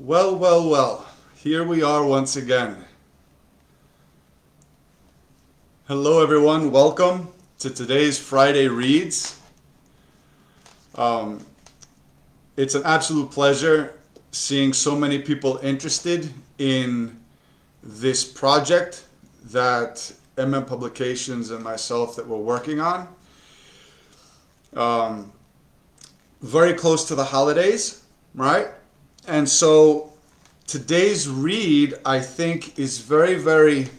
Well, well, well. Here we are once again. Hello, everyone. Welcome to today's Friday Reads. Um, it's an absolute pleasure seeing so many people interested in this project that Publications and myself that we're working on. Um, Very close to the holidays, right? And so today's read, I think, is very, very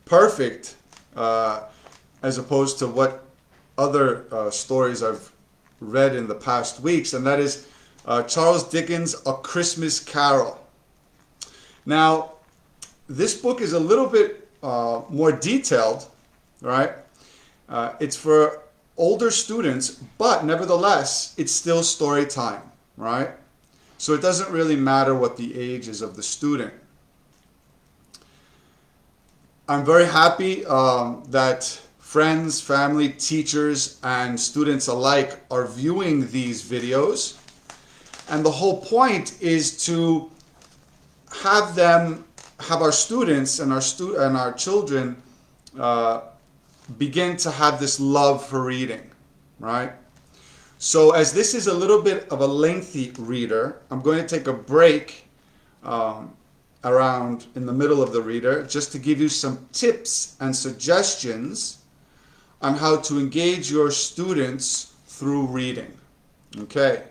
perfect as opposed to what other stories I've read in the past weeks, and that is Charles Dickens' A Christmas Carol. Now, this book is a little bit more detailed, right? It's for older students, but nevertheless, it's still story time, right? So it doesn't really matter what the age is of the student. I'm very happy that friends, family, teachers, and students alike are viewing these videos. And the whole point is to have our students and our children begin to have this love for reading, right? So as this is a little bit of a lengthy reader, I'm going to take a break around in the middle of the reader just to give you some tips and suggestions on how to engage your students through reading. Okay.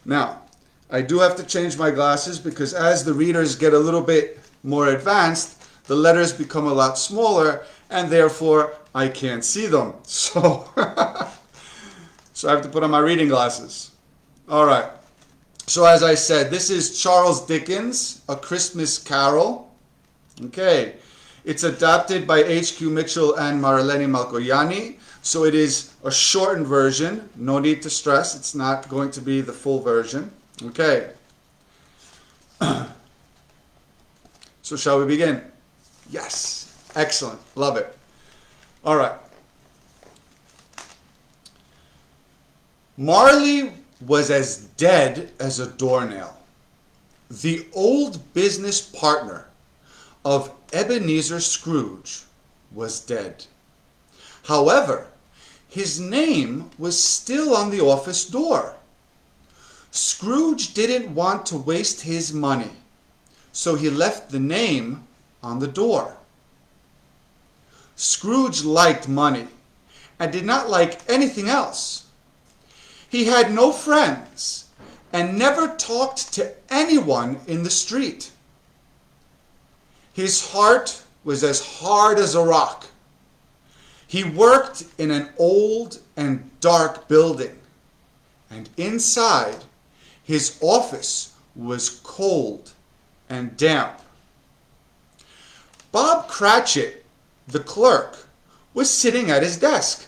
Now, I do have to change my glasses because as the readers get a little bit more advanced, the letters become a lot smaller and therefore I can't see them. So, so I have to put on my reading glasses. All right. So as I said, this is Charles Dickens' A Christmas Carol. Okay. It's adapted by H.Q. Mitchell and Marilene Malcoianni. So it is a shortened version. No need to stress. It's not going to be the full version. Okay. So shall we begin? Yes. Excellent. Love it. All right. Marley was as dead as a doornail. The old business partner of Ebenezer Scrooge was dead. However, his name was still on the office door. Scrooge didn't want to waste his money, so he left the name on the door. Scrooge liked money and did not like anything else. He had no friends and never talked to anyone in the street. His heart was as hard as a rock. He worked in an old and dark building, and inside his office was cold and damp. Bob Cratchit, the clerk, was sitting at his desk.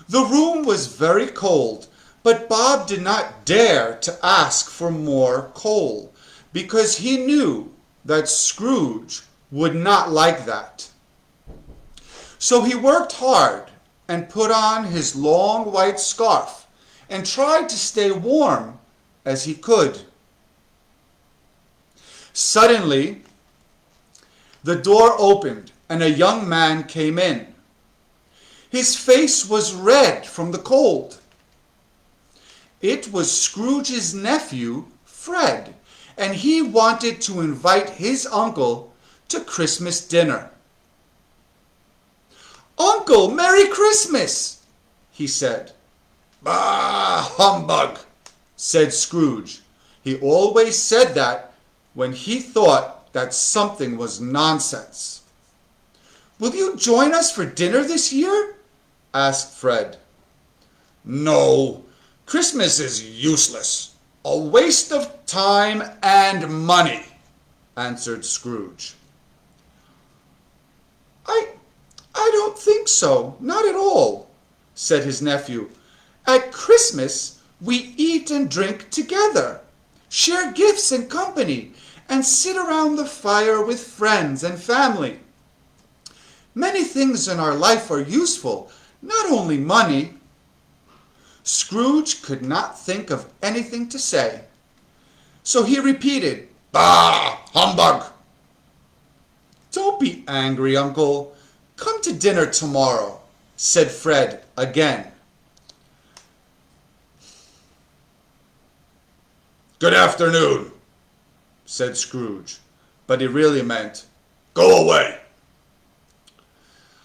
The room was very cold, but Bob did not dare to ask for more coal because he knew that Scrooge would not like that. So he worked hard and put on his long white scarf and tried to stay warm as he could. Suddenly, the door opened and a young man came in. His face was red from the cold. It was Scrooge's nephew, Fred, and he wanted to invite his uncle to Christmas dinner. "Uncle, Merry Christmas," he said. "Bah, humbug," said Scrooge. He always said that when he thought that something was nonsense. "Will you join us for dinner this year?" asked Fred. "No, Christmas is useless, a waste of time and money," answered Scrooge. I don't think so, not at all," said his nephew. "At Christmas, we eat and drink together, share gifts and company, and sit around the fire with friends and family. Many things in our life are useful, not only money." Scrooge could not think of anything to say, So he repeated, "Bah, humbug!" "Don't be angry, Uncle. Come to dinner tomorrow," said Fred again. "Good afternoon," said Scrooge, but he really meant, "Go away."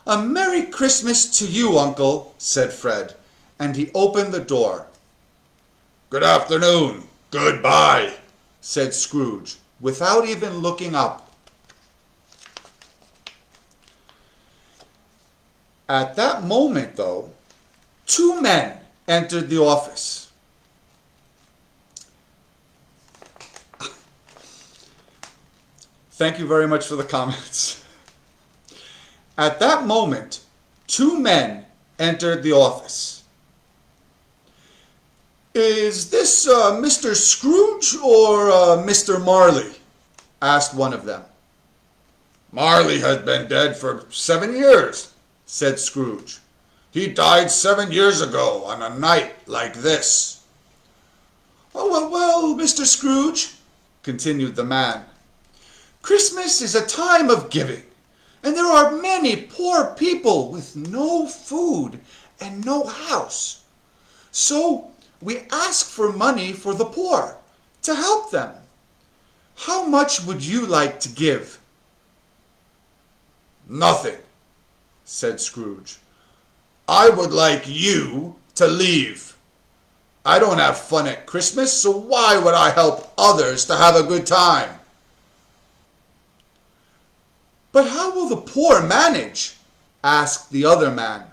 "A Merry Christmas to you, Uncle," said Fred, and he opened the door. "Good afternoon. Goodbye," said Scrooge, without even looking up. At that moment, though, two men entered the office. Thank you very much for the comments. At that moment, two men entered the office. "Is this Mr. Scrooge or Mr. Marley?" asked one of them. "Marley has been dead for 7 years," said Scrooge. "He died 7 years ago on a night like this." "Oh, well, Mr. Scrooge," continued the man, "Christmas is a time of giving, and there are many poor people with no food and no house. So we ask for money for the poor to help them. How much would you like to give?" "Nothing," said Scrooge. "I would like you to leave. I don't have fun at Christmas, so why would I help others to have a good time?" "But how will the poor manage?" asked the other man.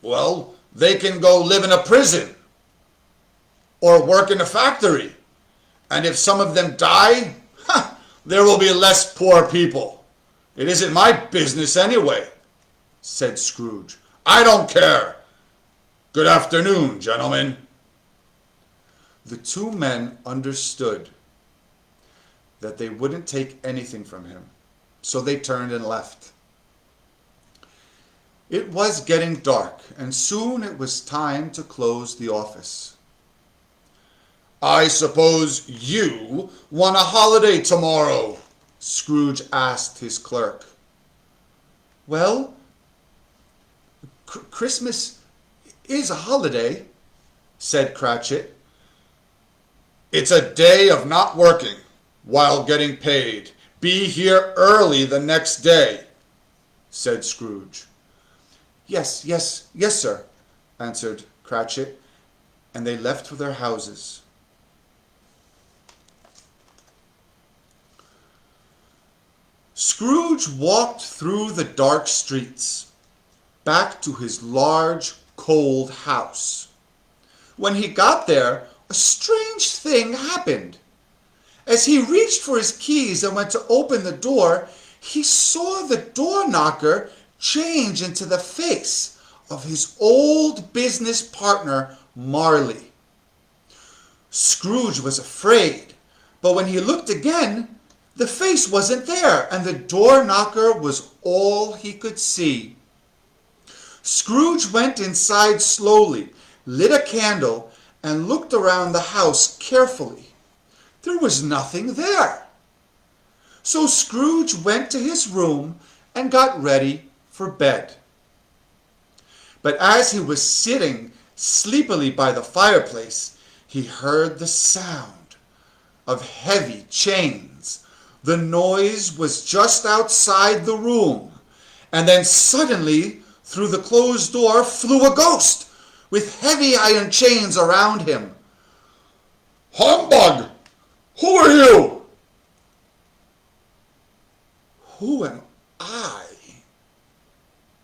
"Well, they can go live in a prison or work in a factory. And if some of them die, there will be less poor people. It isn't my business anyway," said Scrooge. "I don't care. Good afternoon, gentlemen." The two men understood that they wouldn't take anything from him, so they turned and left. It was getting dark, and soon it was time to close the office. "I suppose you want a holiday tomorrow?" Scrooge asked his clerk. "Well, Christmas is a holiday," said Cratchit. "It's a day of not working while getting paid. Be here early the next day," said Scrooge. Yes, sir," answered Cratchit, and they left for their houses. Scrooge walked through the dark streets, back to his large, cold house. When he got there, a strange thing happened. As he reached for his keys and went to open the door, he saw the door knocker change into the face of his old business partner, Marley. Scrooge was afraid, but when he looked again, the face wasn't there, and the door knocker was all he could see. Scrooge went inside slowly, lit a candle, and looked around the house carefully. There was nothing there. So Scrooge went to his room and got ready for bed. But as he was sitting sleepily by the fireplace, he heard the sound of heavy chains. The noise was just outside the room, and then suddenly, through the closed door, flew a ghost with heavy iron chains around him. "Humbug! Who are you?" "Who am I?"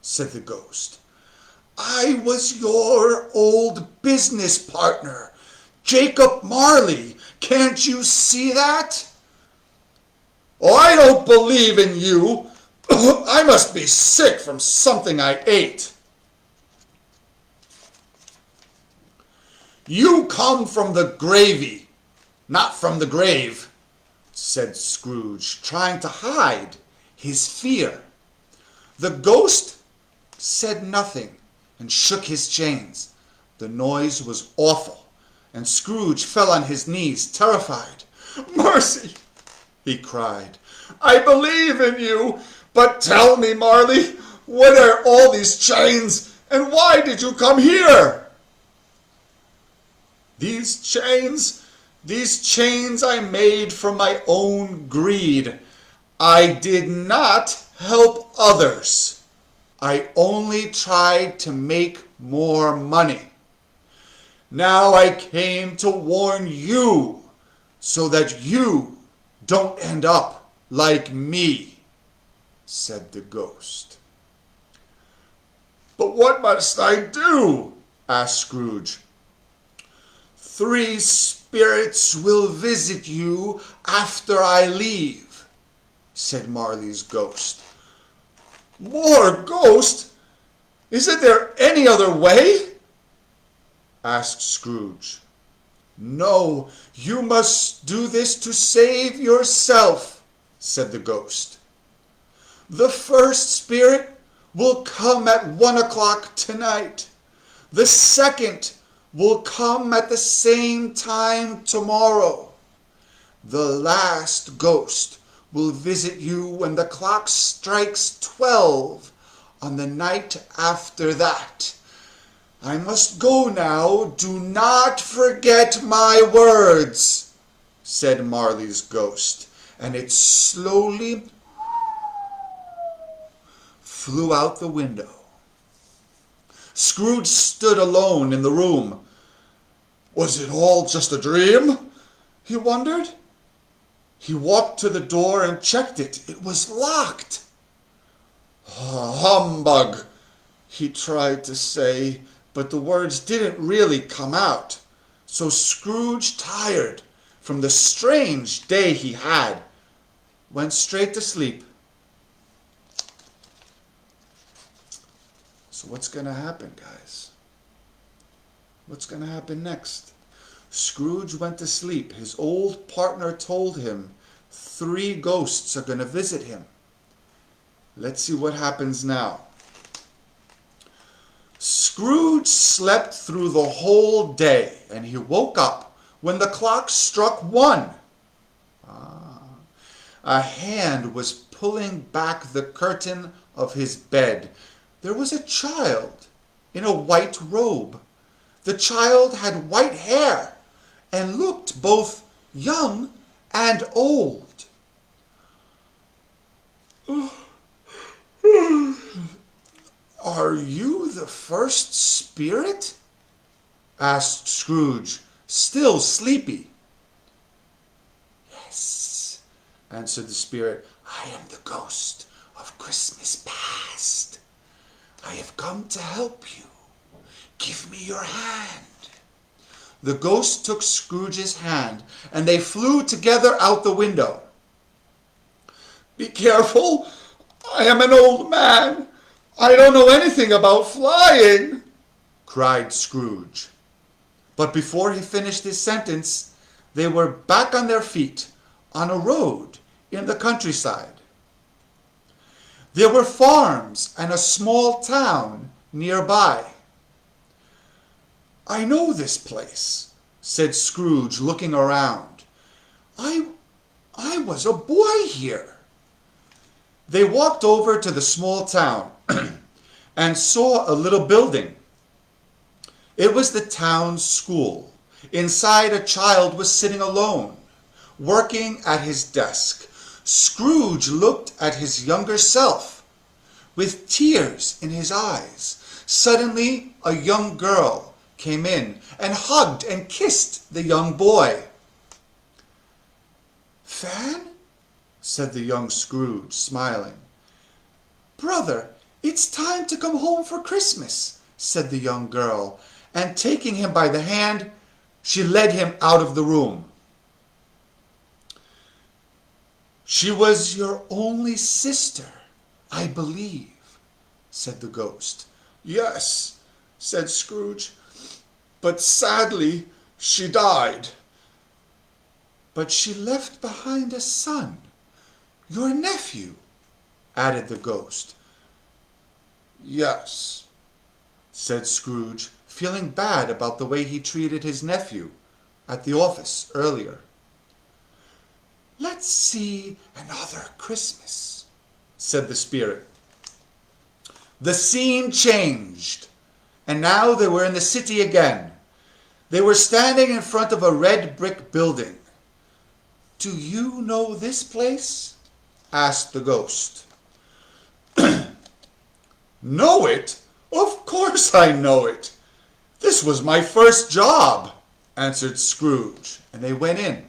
said the ghost. "I was your old business partner, Jacob Marley. Can't you see that?" "Oh, I don't believe in you. I must be sick from something I ate." "You come from the gravy, not from the grave," said Scrooge, trying to hide his fear. The ghost said nothing and shook his chains. The noise was awful, and Scrooge fell on his knees, terrified. "Mercy!" he cried. "I believe in you, but tell me, Marley, what are all these chains, and why did you come here?" These chains I made from my own greed. I did not help others. I only tried to make more money. Now I came to warn you so that you don't end up like me," said the ghost. "But what must I do?" asked Scrooge. "3 spirits will visit you after I leave," said Marley's ghost. "More ghost? Isn't there any other way?" asked Scrooge. "No, you must do this to save yourself," said the ghost. "The first spirit will come at 1 o'clock tonight. The second will come at the same time tomorrow. The last ghost will visit you when the clock strikes 12 on the night after that. I must go now. Do not forget my words," said Marley's ghost, and it slowly flew out the window. Scrooge stood alone in the room. Was it all just a dream? He wondered. He walked to the door and checked it. It was locked. "Humbug," he tried to say, but the words didn't really come out. So Scrooge, tired from the strange day he had, went straight to sleep. So what's going to happen, guys? What's going to happen next? Scrooge went to sleep. His old partner told him 3 ghosts are going to visit him. Let's see what happens now. Scrooge slept through the whole day, and he woke up when the clock struck 1. A hand was pulling back the curtain of his bed. There was a child in a white robe. The child had white hair and looked both young and old. "Are you the first spirit?" asked Scrooge, still sleepy. "Yes," answered the spirit. "I am the ghost of Christmas past. I have come to help you. Give me your hand." The ghost took Scrooge's hand, and they flew together out the window. "Be careful. I am an old man. I don't know anything about flying," cried Scrooge. But before he finished his sentence, they were back on their feet on a road in the countryside. There were farms and a small town nearby. "I know this place," said Scrooge, looking around. I was a boy here." They walked over to the small town and saw a little building. It was the town's school. Inside, a child was sitting alone, working at his desk. Scrooge looked at his younger self with tears in his eyes. Suddenly, a young girl came in and hugged and kissed the young boy. "Fan?" said the young Scrooge, smiling. "Brother, it's time to come home for Christmas," said the young girl, and taking him by the hand, she led him out of the room. "She was your only sister, I believe," said the ghost. "Yes," said Scrooge, "but sadly she died." "But she left behind a son, your nephew," added the ghost. "Yes," said Scrooge, feeling bad about the way he treated his nephew. at the office earlier. "Let's see another Christmas," said the spirit. The scene changed, and now they were in the city again. They were standing in front of a red brick building. "Do you know this place?" asked the ghost. "Know it? Of course I know it. This was my first job," answered Scrooge, and they went in.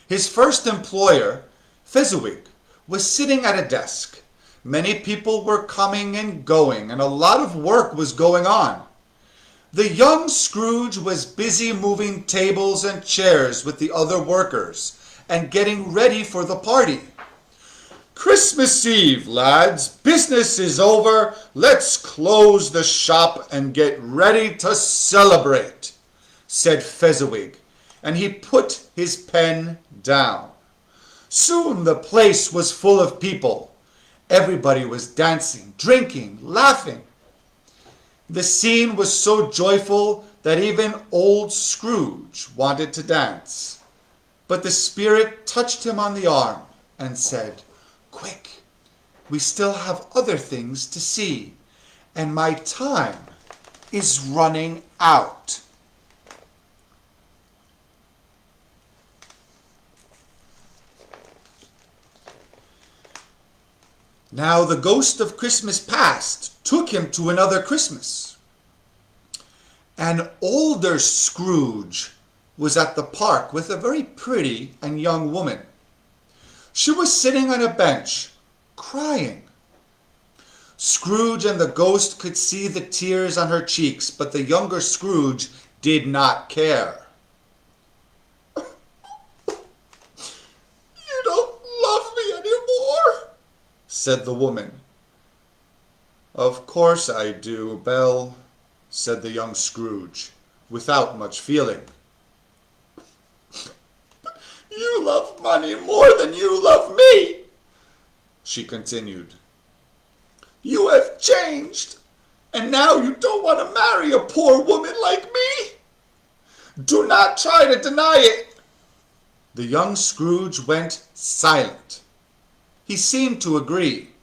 His first employer, Fezziwig, was sitting at a desk. Many people were coming and going, and a lot of work was going on. The young Scrooge was busy moving tables and chairs with the other workers and getting ready for the party. "Christmas Eve, lads. Business is over. Let's close the shop and get ready to celebrate," said Fezziwig, and he put his pen down. Soon the place was full of people. Everybody was dancing, drinking, laughing. The scene was so joyful that even old Scrooge wanted to dance. But the spirit touched him on the arm and said, "Quick, we still have other things to see, and my time is running out." Now the ghost of Christmas past took him to another Christmas. An older Scrooge was at the park with a very pretty and young woman. She was sitting on a bench, crying. Scrooge and the ghost could see the tears on her cheeks, but the younger Scrooge did not care. "You don't love me anymore," said the woman. "Of course I do, Belle," said the young Scrooge, without much feeling. "You love money more than you love me," she continued. "You have changed, and now you don't want to marry a poor woman like me. Do not try to deny it." The young Scrooge went silent. He seemed to agree.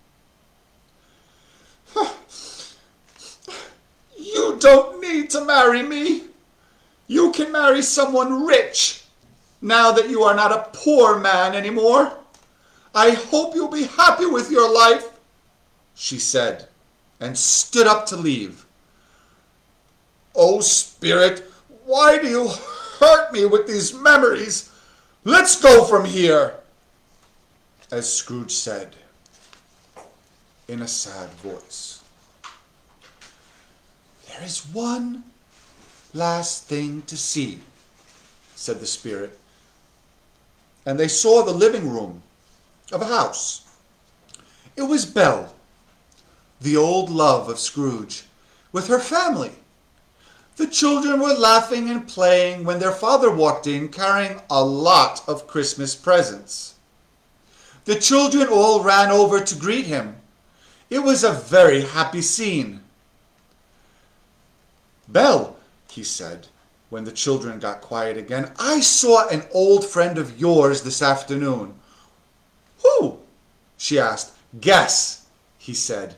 "You don't need to marry me. You can marry someone rich, now that you are not a poor man anymore. I hope you'll be happy with your life," she said, and stood up to leave. "Oh, spirit, why do you hurt me with these memories? Let's go from here," as Scrooge said, in a sad voice. "There is one last thing to see," said the spirit. And they saw the living room of a house. It was Belle, the old love of Scrooge, with her family. The children were laughing and playing when their father walked in carrying a lot of Christmas presents. The children all ran over to greet him. It was a very happy scene. "Belle," he said, when the children got quiet again, "I saw an old friend of yours this afternoon." "Who?" she asked. "Guess," he said.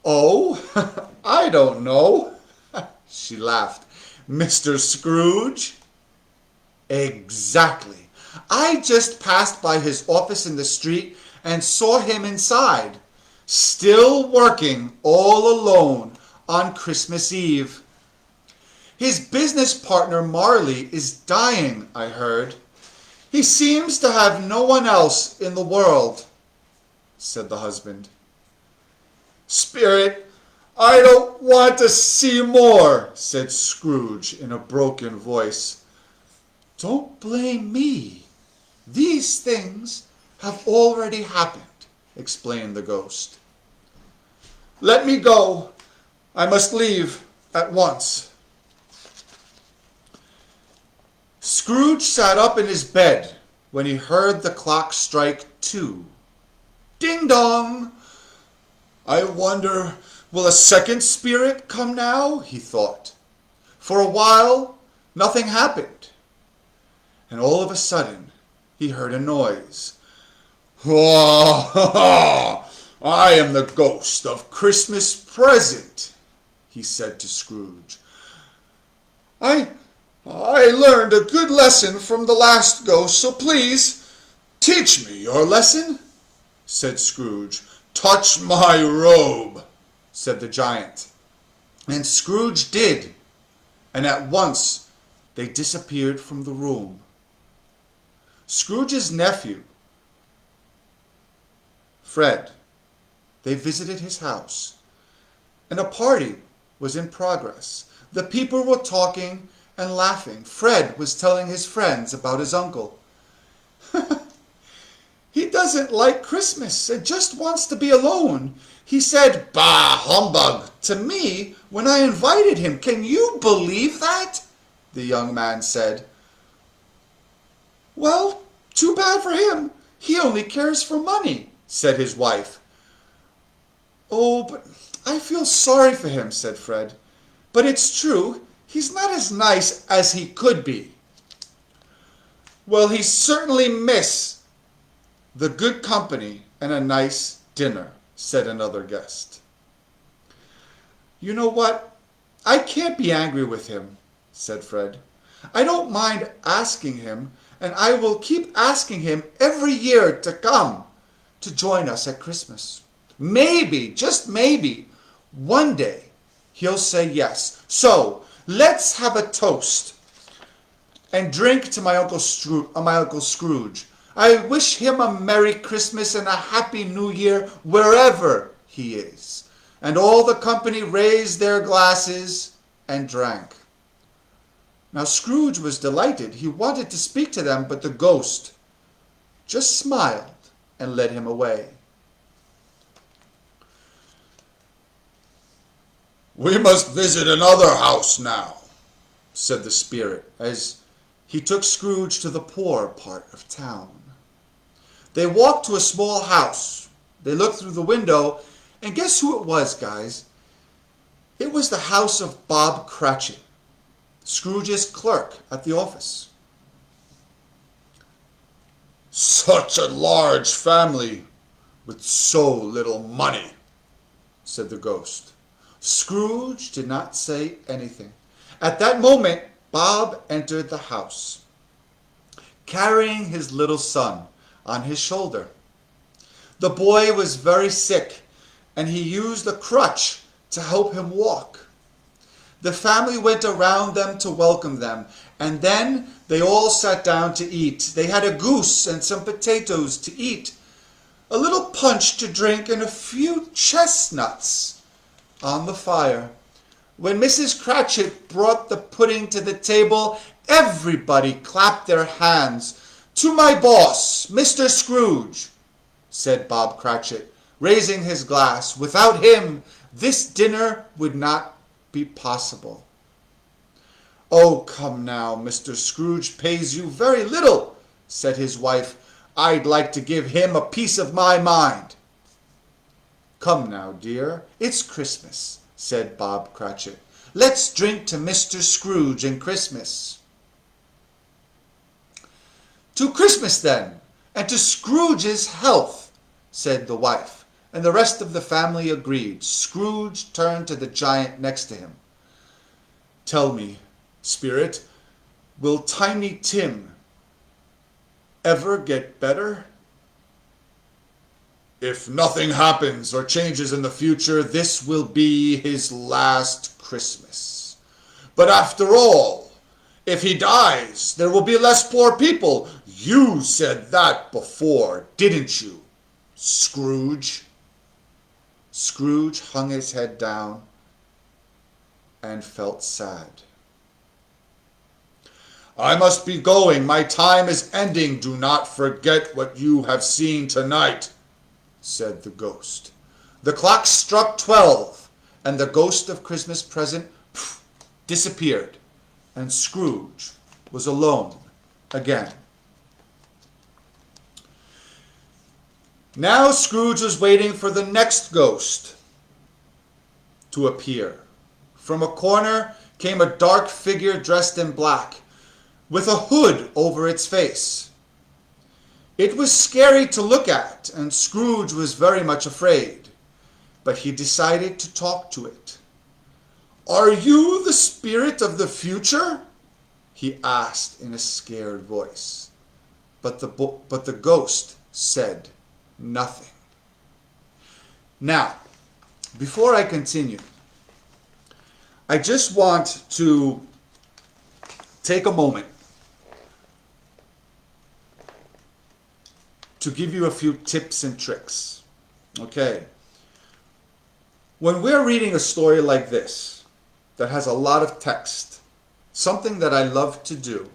"Oh, I don't know." She laughed. "Mr. Scrooge?" "Exactly. I just passed by his office in the street and saw him inside, still working all alone on Christmas Eve. His business partner Marley is dying, I heard. He seems to have no one else in the world," said the husband. "Spirit, I don't want to see more," said Scrooge in a broken voice. "Don't blame me. These things have already happened," explained the ghost. "Let me go. I must leave at once." Scrooge sat up in his bed when he heard the clock strike 2. Ding dong! "I wonder, will a second spirit come now?" he thought. For a while, Nothing happened. And all of a sudden, he heard a noise. "Oh, I am the ghost of Christmas present," he said to Scrooge. I learned a good lesson from the last ghost, so please teach me your lesson," said Scrooge. "Touch my robe," said the giant. And Scrooge did, and at once they disappeared from the room. Scrooge's nephew, Fred, they visited his house, and a party was in progress. The people were talking and laughing. Fred was telling his friends about his uncle. "He doesn't like Christmas and just wants to be alone. He said, 'Bah, humbug,' to me when I invited him. Can you believe that?" the young man said. "Well, too bad for him. He only cares for money," said his wife. "Oh, but I feel sorry for him," said Fred. "But it's true, he's not as nice as he could be." "Well, he certainly miss the good company and a nice dinner," said another guest. "You know what? I can't be angry with him," said Fred. "I don't mind asking him, and I will keep asking him every year to come to join us at Christmas. Maybe, just maybe, one day he'll say yes. So let's have a toast and drink to my Uncle Scrooge. I wish him a Merry Christmas and a Happy New Year wherever he is." And all the company raised their glasses and drank. Now Scrooge was delighted. He wanted to speak to them, but the ghost just smiled and led him away. "We must visit another house now," said the spirit, as he took Scrooge to the poor part of town. They walked to a small house. They looked through the window, and guess who it was, guys? It was the house of Bob Cratchit, Scrooge's clerk at the office. "Such a large family with so little money," said the ghost. Scrooge did not say anything. At that moment, Bob entered the house, carrying his little son on his shoulder. The boy was very sick, and he used a crutch to help him walk. The family went around them to welcome them, and then they all sat down to eat. They had a goose and some potatoes to eat, a little punch to drink, and a few chestnuts on the fire. When Mrs. Cratchit brought the pudding to the table, everybody clapped their hands. "To my boss, Mr. Scrooge," said Bob Cratchit, raising his glass. "Without him, this dinner would not be possible." "Oh, come now, Mr. Scrooge pays you very little," said his wife. "I'd like to give him a piece of my mind." "Come now, dear, it's Christmas," said Bob Cratchit. "Let's drink to Mr. Scrooge and Christmas." "To Christmas, then, and to Scrooge's health," said the wife, and the rest of the family agreed. Scrooge turned to the giant next to him. "Tell me, spirit, will Tiny Tim ever get better?" "If nothing happens or changes in the future, this will be his last Christmas. But after all, if he dies, there will be less poor people. You said that before, didn't you, Scrooge?" Scrooge hung his head down and felt sad. "I must be going. My time is ending. Do not forget what you have seen tonight," said the ghost. The clock struck 12, and the ghost of Christmas present disappeared, and Scrooge was alone again. Now Scrooge was waiting for the next ghost to appear. From a corner, came a dark figure dressed in black, with a hood over its face. It was scary to look at, and Scrooge was very much afraid, but he decided to talk to it. "Are you the spirit of the future?" he asked in a scared voice. But the ghost said nothing. Now, before I continue, I just want to take a moment to give you a few tips and tricks. Okay. When we're reading a story like this that has a lot of text, something that I love to do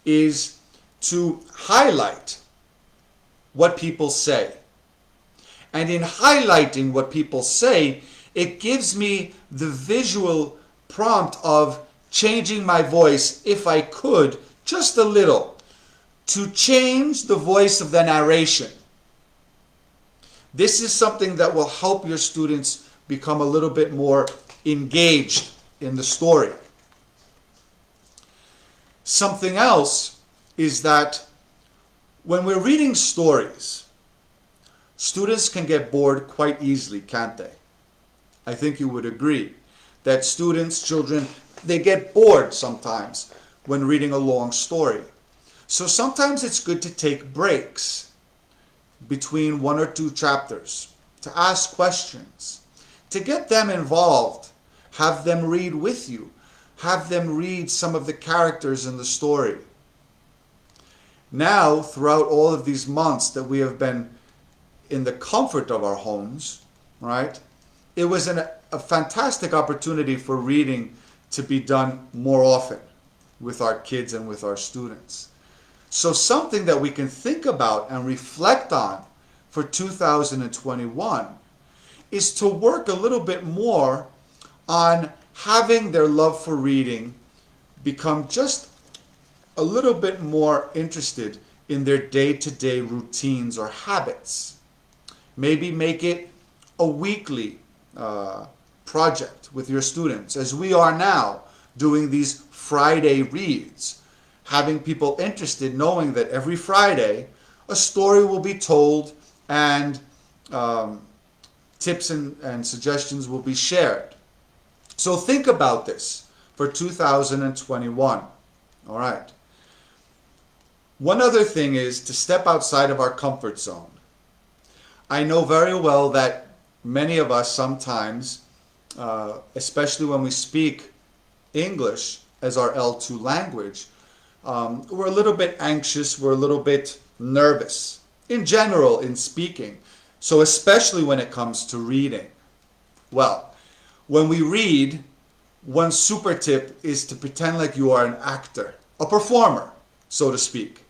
is to highlight what people say. And in highlighting what people say, it gives me the visual prompt of changing my voice, if I could, just a little, to change the voice of the narration. This is something that will help your students become a little bit more engaged in the story. Something else is that when we're reading stories, students can get bored quite easily, can't they? I think you would agree that students, children, they get bored sometimes when reading a long story. So sometimes it's good to take breaks between one or two chapters, to ask questions, to get them involved, have them read with you, have them read some of the characters in the story. Now, throughout all of these months that we have been in the comfort of our homes, right, it was a fantastic opportunity for reading to be done more often with our kids and with our students. So something that we can think about and reflect on for 2021 is to work a little bit more on having their love for reading become just a little bit more interested in their day-to-day routines or habits. Maybe make it a weekly project with your students, as we are now doing these Friday reads, having people interested, knowing that every Friday a story will be told and tips and suggestions will be shared. So think about this for 2021. All right. One other thing is to step outside of our comfort zone. I know very well that many of us sometimes, especially when we speak English as our L2 language, we're a little bit anxious, we're a little bit nervous in general in speaking. So especially when it comes to reading. Well, when we read, one super tip is to pretend like you are an actor, a performer, so to speak.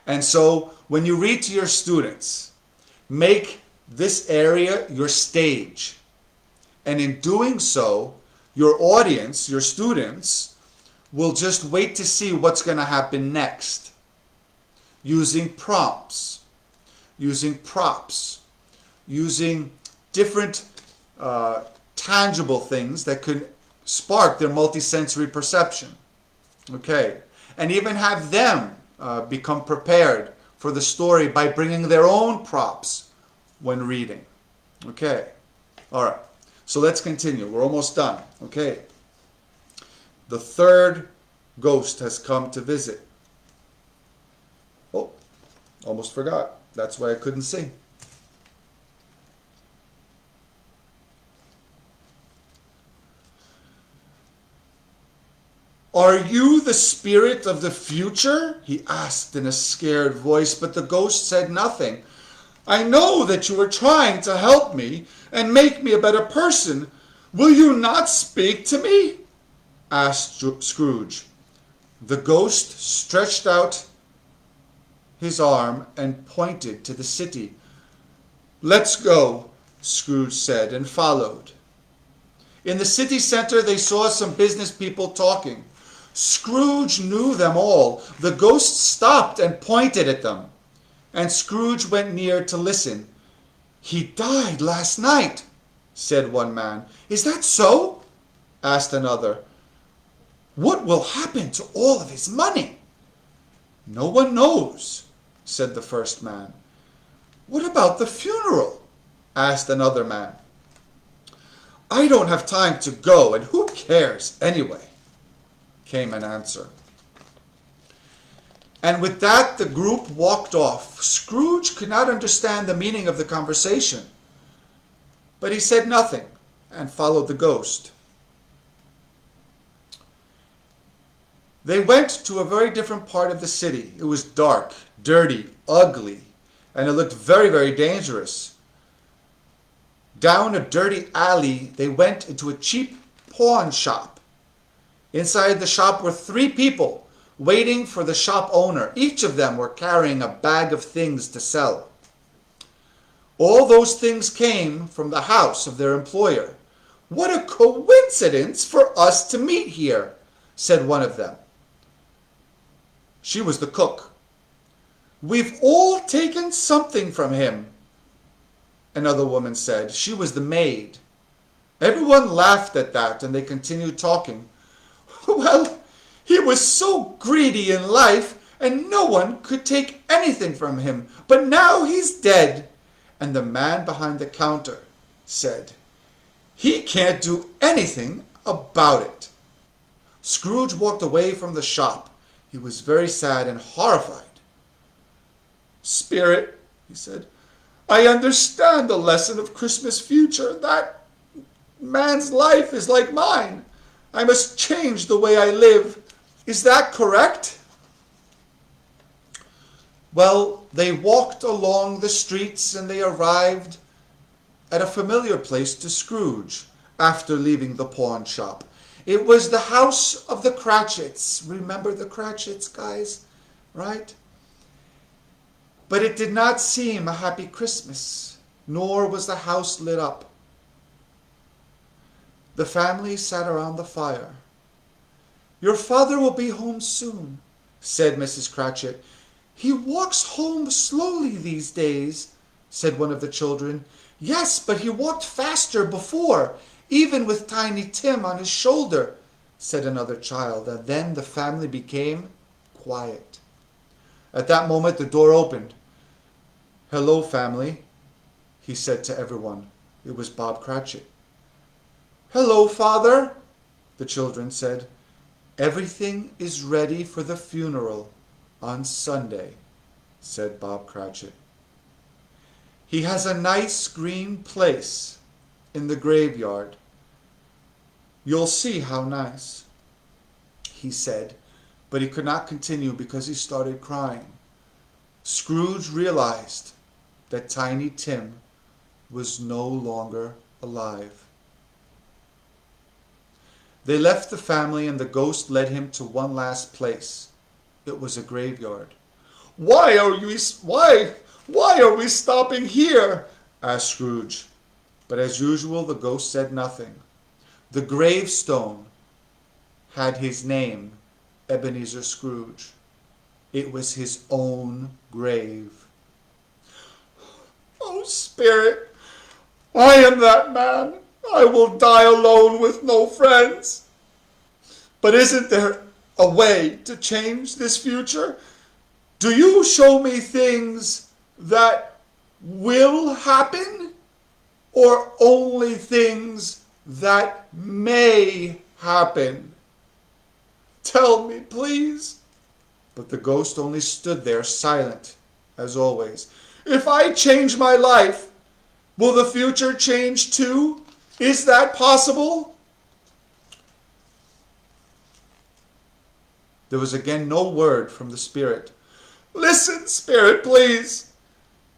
And so when you read to your students, make this area your stage. And in doing so, your audience, your students, will just wait to see what's going to happen next. Using prompts, using props, using different tangible things that could spark their multisensory perception. Okay, and even have them become prepared for the story by bringing their own props when reading. Okay, all right, so let's continue. We're almost done. Okay, the third ghost has come to visit. Oh, almost forgot. That's why I couldn't see. "Are you the spirit of the future?" he asked in a scared voice, but the ghost said nothing. "I know that you are trying to help me and make me a better person. Will you not speak to me?" asked Scrooge. The ghost stretched out his arm and pointed to the city. "Let's go," Scrooge said, and followed. In the city center, they saw some business people talking. Scrooge knew them all. The ghost stopped and pointed at them, and Scrooge went near to listen. "He died last night," said one man. "Is that so?" asked another. What will happen to all of his money? No one knows, said the first man. What about the funeral? Asked another man. I don't have time to go, and who cares anyway? Came an answer. And with that, the group walked off. Scrooge could not understand the meaning of the conversation, but he said nothing and followed the ghost. They went to a very different part of the city. It was dark, dirty, ugly, and it looked very, very dangerous. Down a dirty alley, they went into a cheap pawn shop. Inside the shop were 3 people waiting for the shop owner. Each of them were carrying a bag of things to sell. All those things came from the house of their employer. What a coincidence for us to meet here, said one of them. She was the cook. We've all taken something from him, another woman said. She was the maid. Everyone laughed at that, and they continued talking. Well, he was so greedy in life, and no one could take anything from him. But now he's dead. And the man behind the counter said, he can't do anything about it. Scrooge walked away from the shop. He was very sad and horrified. Spirit, he said, I understand the lesson of Christmas future. That man's life is like mine. I must change the way I live. Is that correct? Well, they walked along the streets and they arrived at a familiar place to Scrooge after leaving the pawn shop. It was the house of the Cratchits. Remember the Cratchits, guys? Right? But it did not seem a happy Christmas, nor was the house lit up. The family sat around the fire. Your father will be home soon, said Mrs. Cratchit. He walks home slowly these days, said one of the children. Yes, but he walked faster before, even with Tiny Tim on his shoulder, said another child, and then the family became quiet. At that moment, the door opened. Hello, family, he said to everyone. It was Bob Cratchit. Hello, Father, the children said. Everything is ready for the funeral on Sunday, said Bob Cratchit. He has a nice green place in the graveyard. You'll see how nice, he said, but he could not continue because he started crying. Scrooge realized that Tiny Tim was no longer alive. They left the family and the ghost led him to one last place. It was a graveyard. Why are we stopping here? Asked Scrooge. But as usual, the ghost said nothing. The gravestone had his name, Ebenezer Scrooge. It was his own grave. Oh, Spirit, I am that man. I will die alone with no friends. But isn't there a way to change this future? Do you show me things that will happen, or only things that may happen? Tell me, please. But the ghost only stood there silent, as always. If I change my life, will the future change too? Is that possible? There was again no word from the spirit. Listen, Spirit, please,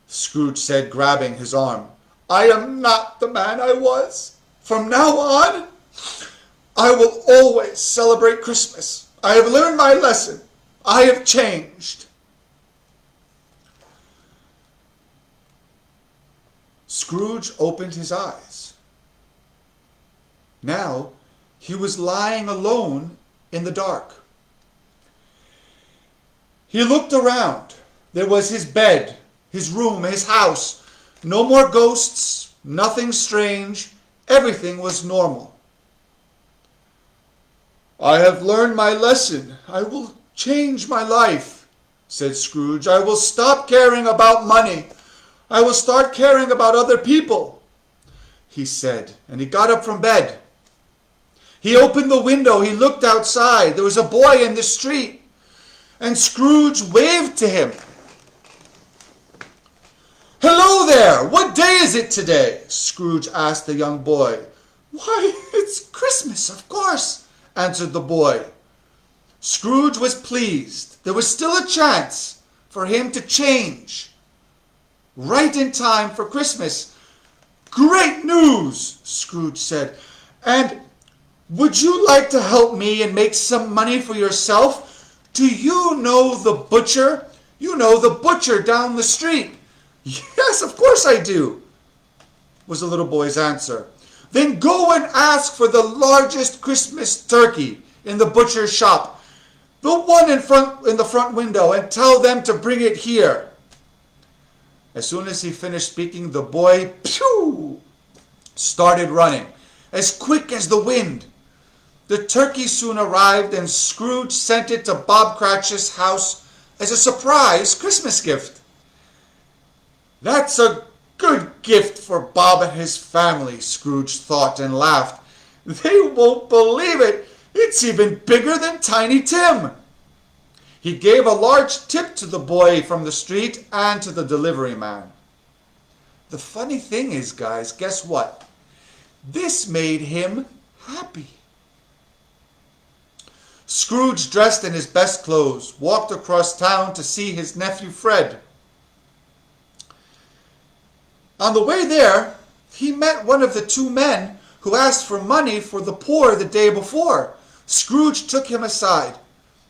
Scrooge said, grabbing his arm. I am not the man I was. From now on, I will always celebrate Christmas. I have learned my lesson. I have changed. Scrooge opened his eyes. Now he was lying alone in the dark. He looked around. There was his bed, his room, his house. No more ghosts, nothing strange. Everything was normal. I have learned my lesson. I will change my life, said Scrooge. I will stop caring about money. I will start caring about other people, he said, and he got up from bed. He opened the window. He looked outside. There was a boy in the street, and Scrooge waved to him. Hello there! What day is it today? Scrooge asked the young boy. Why, it's Christmas, of course, answered the boy. Scrooge was pleased. There was still a chance for him to change. Right in time for Christmas. Great news, Scrooge said. And would you like to help me and make some money for yourself? Do you know the butcher? You know the butcher down the street. Yes, of course I do, was the little boy's answer. Then go and ask for the largest Christmas turkey in the butcher's shop, the one in the front window, and tell them to bring it here. As soon as he finished speaking, the boy started running, as quick as the wind. The turkey soon arrived, and Scrooge sent it to Bob Cratchit's house as a surprise Christmas gift. That's a good gift for Bob and his family, Scrooge thought and laughed. They won't believe it. It's even bigger than Tiny Tim. He gave a large tip to the boy from the street and to the delivery man. The funny thing is, guys, guess what? This made him happy. Scrooge, dressed in his best clothes, walked across town to see his nephew Fred. On the way there, he met one of the two men who asked for money for the poor the day before. Scrooge took him aside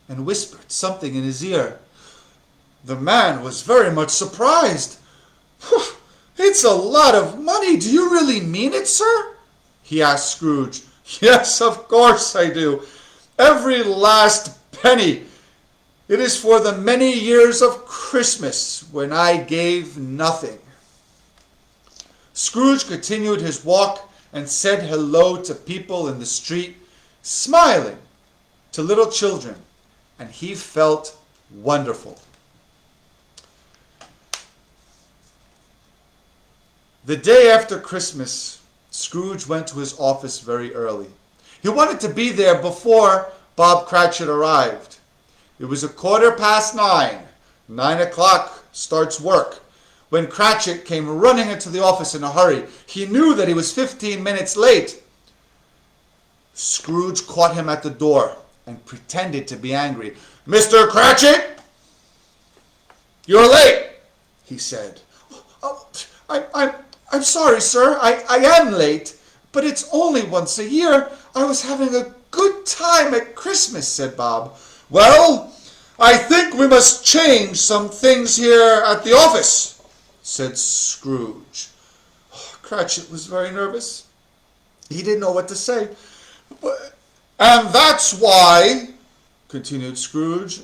and whispered something in his ear. The man was very much surprised. It's a lot of money. Do you really mean it, sir? He asked Scrooge. Yes, of course I do. Every last penny. It is for the many years of Christmas when I gave nothing. Scrooge continued his walk and said hello to people in the street, smiling to little children, and he felt wonderful. The day after Christmas, Scrooge went to his office very early. He wanted to be there before Bob Cratchit arrived. It was 9:15. 9 o'clock starts work. When Cratchit came running into the office in a hurry, he knew that he was 15 minutes late. Scrooge caught him at the door and pretended to be angry. Mr. Cratchit, you're late, he said. Oh, I'm sorry, sir. I am late, but it's only once a year. I was having a good time at Christmas, said Bob. Well, I think we must change some things here at the office, said Scrooge. Cratchit was very nervous. He didn't know what to say. And that's why, continued Scrooge,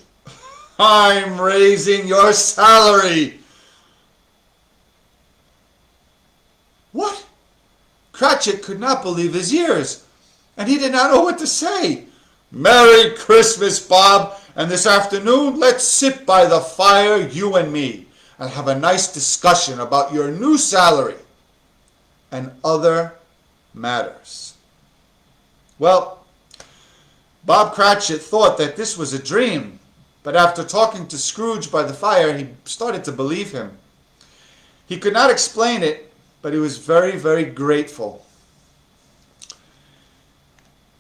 I'm raising your salary. What? Cratchit could not believe his ears, and he did not know what to say. Merry Christmas, Bob, and this afternoon let's sit by the fire, you and me, and have a nice discussion about your new salary and other matters. Well, Bob Cratchit thought that this was a dream, but after talking to Scrooge by the fire, he started to believe him. He could not explain it, but he was very, very grateful.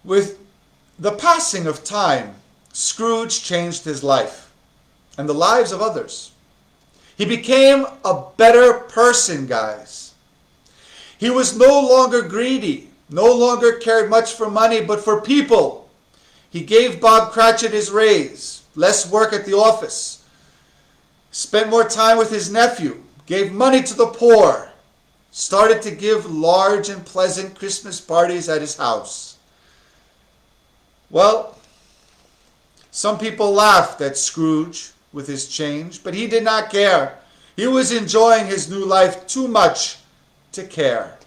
With the passing of time, Scrooge changed his life and the lives of others. He became a better person, guys. He was no longer greedy, no longer cared much for money, but for people. He gave Bob Cratchit his raise, less work at the office, spent more time with his nephew, gave money to the poor, started to give large and pleasant Christmas parties at his house. Well, some people laughed at Scrooge with his change, but he did not care. He was enjoying his new life too much to care.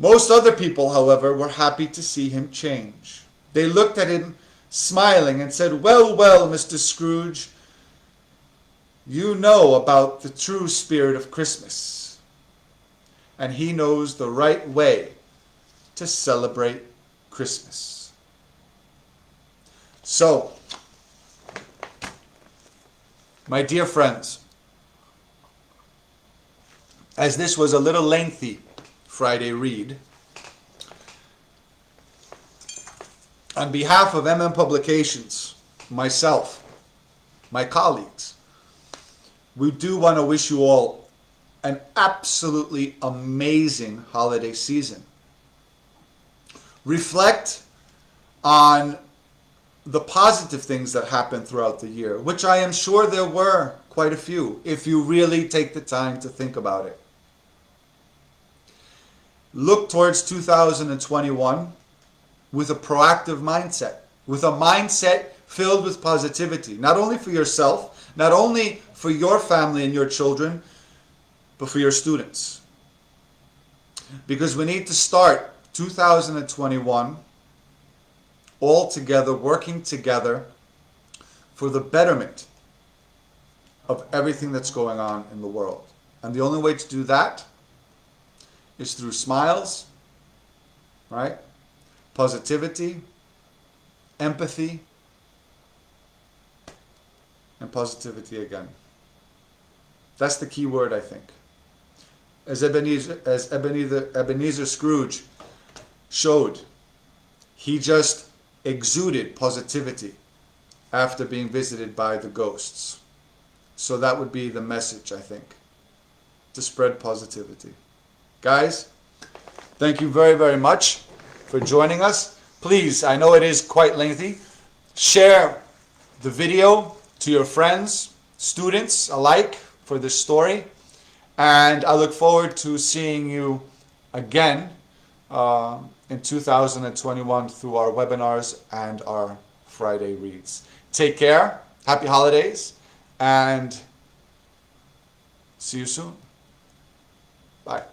Most other people, however, were happy to see him change. They looked at him smiling and said, "Well, well, Mr. Scrooge, you know about the true spirit of Christmas, and he knows the right way to celebrate Christmas." So, my dear friends, as this was a little lengthy Friday read, on behalf of MM Publications, myself, my colleagues, we do want to wish you all an absolutely amazing holiday season. Reflect on the positive things that happened throughout the year, which I am sure there were quite a few, if you really take the time to think about it. Look towards 2021 with a proactive mindset, with a mindset filled with positivity, not only for yourself, not only for your family and your children, but for your students. Because we need to start 2021 all together, working together for the betterment of everything that's going on in the world. And the only way to do that is through smiles, right? Positivity, empathy, and positivity again. That's the key word, I think. As Ebenezer Scrooge showed, he just exuded positivity after being visited by the ghosts. So that would be the message, I think, to spread positivity. Guys, thank you very, very much for joining us. Please, I know it is quite lengthy, share the video to your friends, students alike for this story. And I look forward to seeing you again in 2021 through our webinars and our Friday reads. Take care, happy holidays, and see you soon. Bye.